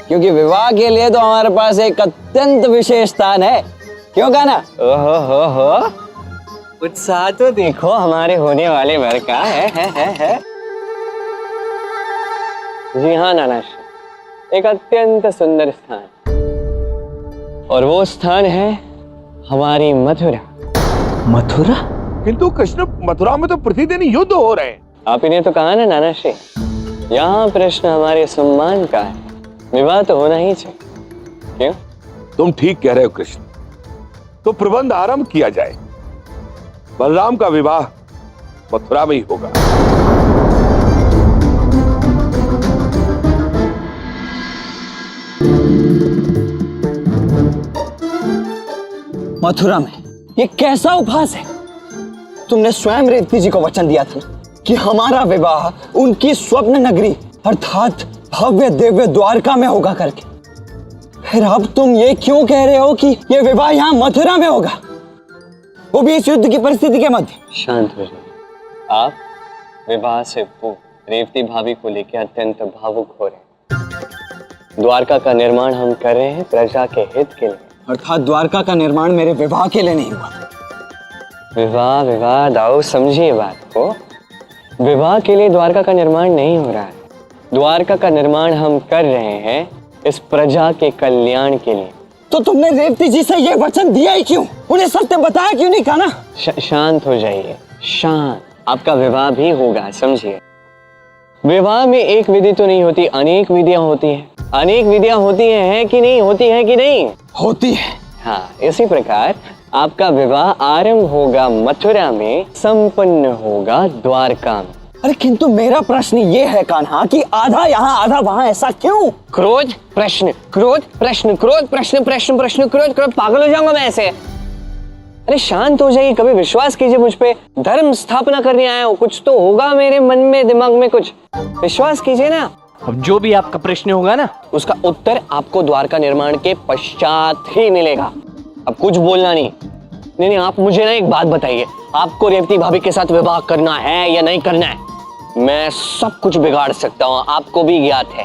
क्योंकि विवाह के लिए तो हमारे पास एक अत्यंत विशेष स्थान है। क्यों कान्हा? ओहो हो, उत्साह तो देखो हमारे होने वाले वर का है। जी हाँ नाना श्री, एक अत्यंत सुंदर स्थान, और वो स्थान है हमारी मथुरा। मथुरा? किंतु कृष्ण, मथुरा में तो प्रतिदिन युद्ध हो रहे हैं। आप इन्हें तो कहा ना नाना श्री, यहाँ प्रश्न हमारे सम्मान का है, विवाह तो होना ही चाहिए। क्यों? तुम ठीक कह रहे हो कृष्ण, तो प्रबंध आरंभ किया जाए। बलराम का विवाह मथुरा में ही होगा। मथुरा में? ये कैसा उपहास है? तुमने स्वयं रेवती जी को वचन दिया था कि हमारा विवाह उनकी स्वप्न नगरी अर्थात भव्य दिव्य द्वारका में होगा करके। फिर अब तुम ये क्यों कह रहे हो कि ये विवाह यहाँ मथुरा में होगा, वो भी इस युद्ध की परिस्थिति के मध्य? शांत हो जाइए। आप विवाह से पूर्व रेवती भाभी को लेकर अत्यंत भावुक हो रहे हैं। द्वारका का निर्माण हम कर रहे हैं प्रजा के हित के लिए, अर्थात द्वारका का निर्माण मेरे विवाह के लिए नहीं हुआ। विवाह दाऊ, समझिए बात को। विवाह के लिए द्वारका का निर्माण नहीं हो रहा है। द्वारका का निर्माण हम कर रहे हैं इस प्रजा के कल्याण के लिए। तो तुमने रेवती जी से ये वचन दिया ही क्यों? उन्हें सत्य बताया क्यों नहीं कान्हा? शांत हो जाइए, शांत। आपका विवाह भी होगा, समझिए। विवाह में एक विधि तो नहीं होती, अनेक विधियां होती हैं। अनेक विधियां होती हैं कि नहीं? होती है कि नहीं? होती है। हाँ, इसी प्रकार आपका विवाह आरंभ होगा मथुरा में, संपन्न होगा द्वारका में। अरे किंतु मेरा प्रश्न ये है कान्हा कि आधा यहाँ आधा वहाँ, ऐसा क्यों? क्रोध प्रश्न, क्रोध प्रश्न, क्रोध प्रश्न, प्रश्न प्रश्न, क्रोध क्रोध, पागल हो जाऊंगा मैं ऐसे। अरे शांत हो जाइए, कभी विश्वास कीजिए मुझ पे। धर्म स्थापना करने आया हूँ, कुछ तो होगा मेरे मन में, दिमाग में कुछ। विश्वास कीजिए ना। अब जो भी आपका प्रश्न होगा ना, उसका उत्तर आपको द्वारका निर्माण के पश्चात ही मिलेगा। अब कुछ बोलना नहीं। नहीं, आप मुझे ना एक बात बताइए, आपको रेवती भाभी के साथ विवाह करना है या नहीं करना है? मैं सब कुछ बिगाड़ सकता हूँ, आपको भी ज्ञात है।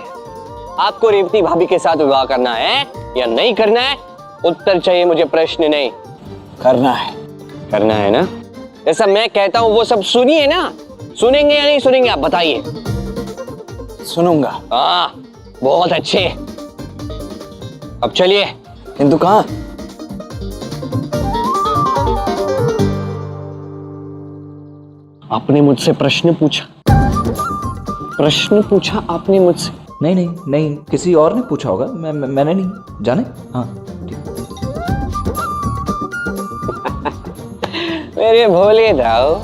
आपको रेवती भाभी के साथ विवाह करना है या नहीं करना है? उत्तर चाहिए मुझे, प्रश्न नहीं। करना है। करना है ना? जैसा मैं कहता हूँ वो सब सुनिए ना। सुनेंगे या नहीं सुनेंगे, आप बताइए। सुनूंगा। हाँ, बहुत अच्छे। अब चलिए। किंतु कहाँ? आपने मुझसे प्रश्न पूछा आपने मुझसे। नहीं, किसी और ने पूछा होगा। मैंने नहीं, जाने। हाँ मेरे भोले दाऊ।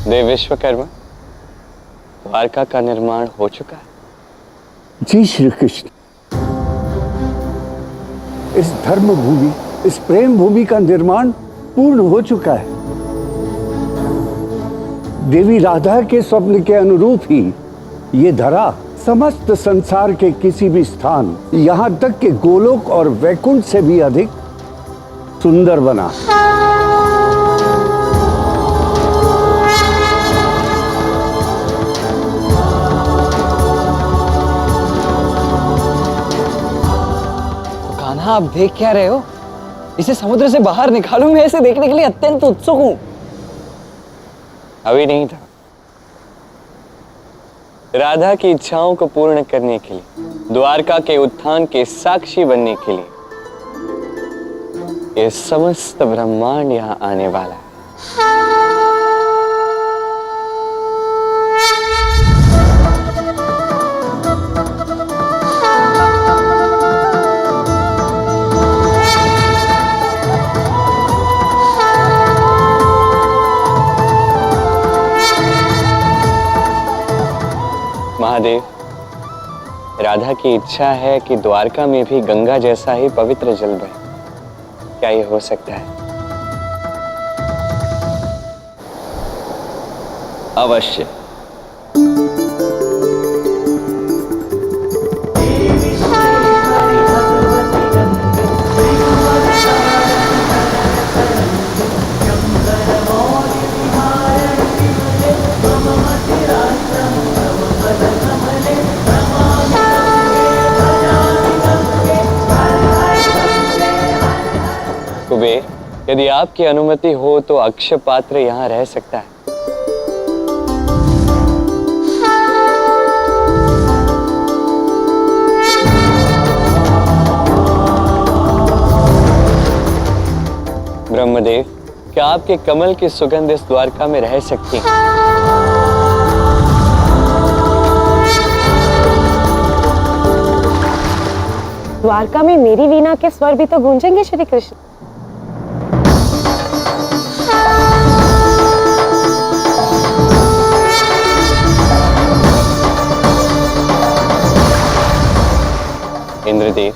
देव विश्वकर्मा, द्वारका का निर्माण हो चुका है। जी श्री कृष्ण, इस धर्म भूमि, इस प्रेम भूमि का निर्माण पूर्ण हो चुका है। देवी राधा के स्वप्न के अनुरूप ही ये धरा समस्त संसार के किसी भी स्थान, यहाँ तक कि गोलोक और वैकुंठ से भी अधिक सुंदर बना। आप देख क्या रहे हो? इसे समुद्र से बाहर निकालूं, मैं इसे देखने के लिए अत्यंत उत्सुक हूं। अभी नहीं था। राधा की इच्छाओं को पूर्ण करने के लिए, द्वारका के उत्थान के साक्षी बनने के लिए ये समस्त ब्रह्मांड यहां आने वाला है। महादेव, राधा की इच्छा है कि द्वारका में भी गंगा जैसा ही पवित्र जल बहे। क्या ये हो सकता है? अवश्य। कुबेर, यदि आपकी अनुमति हो तो अक्षय पात्र यहाँ रह सकता है। ब्रह्मदेव, क्या आपके कमल की सुगंध इस द्वारका में रह सकती है? द्वारका में मेरी वीणा के स्वर भी तो गूंजेंगे श्री कृष्ण। इंद्रदेव,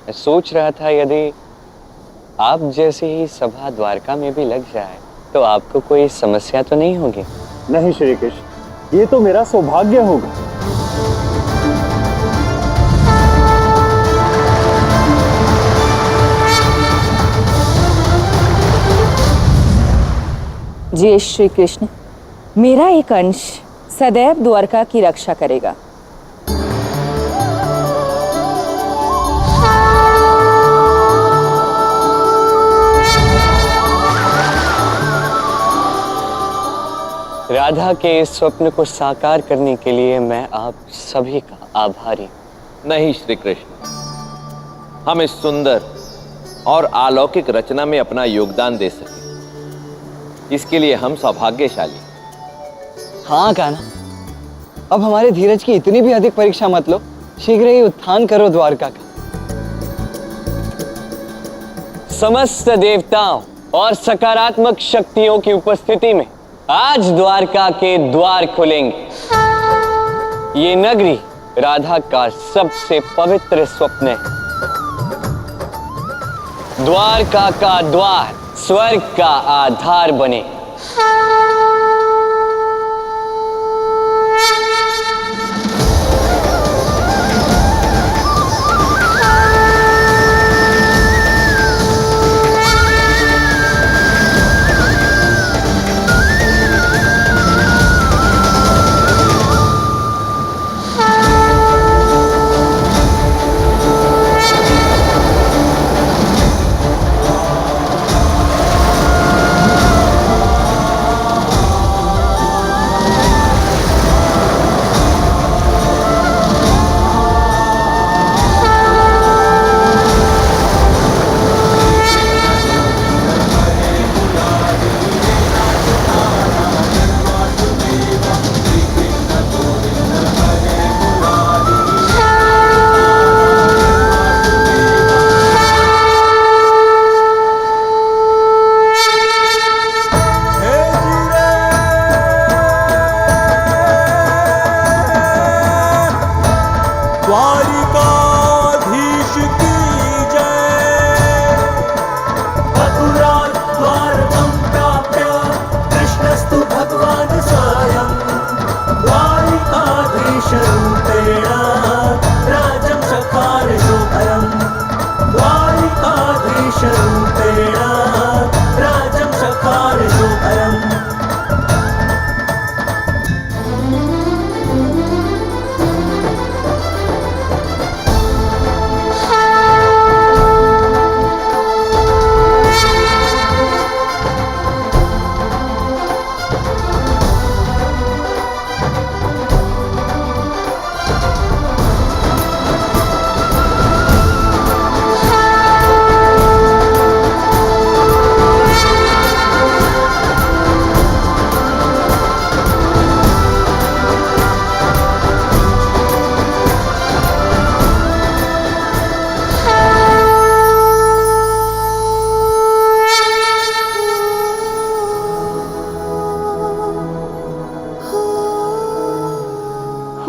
मैं सोच रहा था यदि आप जैसी ही सभा द्वारका में भी लग जाए तो आपको कोई समस्या तो नहीं होगी? नहीं श्री कृष्ण, ये तो मेरा सौभाग्य होगा। जी श्री कृष्ण, मेरा एक अंश सदैव द्वारका की रक्षा करेगा। राधा के इस स्वप्न को साकार करने के लिए मैं आप सभी का आभारी हूं। नहीं श्री कृष्ण, हम इस सुंदर और अलौकिक रचना में अपना योगदान दे सके, इसके लिए हम सौभाग्यशाली। हाँ कान्हा, अब हमारे धीरज की इतनी भी अधिक परीक्षा मत लो। शीघ्र ही उत्थान करो द्वारका का। समस्त देवताओं और सकारात्मक शक्तियों की उपस्थिति में आज द्वारका के द्वार खुलेंगे। ये नगरी राधा का सबसे पवित्र स्वप्न है। द्वारका का द्वार स्वर्ग का आधार बने।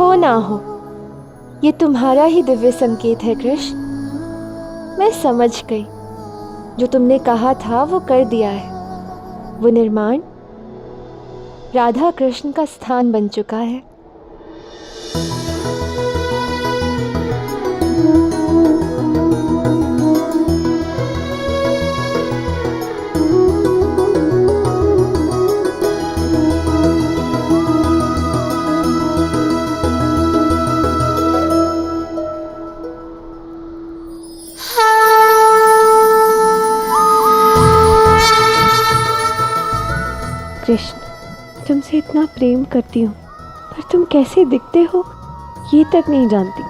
हो ना हो, ये तुम्हारा ही दिव्य संकेत है कृष्ण। मैं समझ गई, जो तुमने कहा था वो कर दिया है। वो निर्माण राधा कृष्ण का स्थान बन चुका है। कृष्ण, तुमसे इतना प्रेम करती हूँ, पर तुम कैसे दिखते हो ये तक नहीं जानती।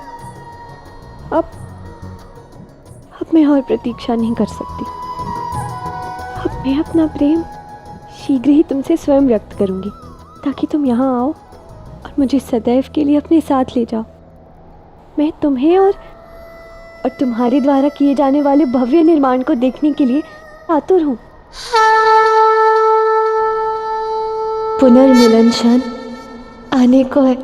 अब मैं और प्रतीक्षा नहीं कर सकती। अब मैं अपना प्रेम शीघ्र ही तुमसे स्वयं व्यक्त करूँगी, ताकि तुम यहाँ आओ और मुझे सदैव के लिए अपने साथ ले जाओ। मैं तुम्हें और तुम्हारे द्वारा किए जाने वाले भव्य निर्माण को देखने के लिए आतुर हूँ। पुनर्मिलन क्षण आने को है।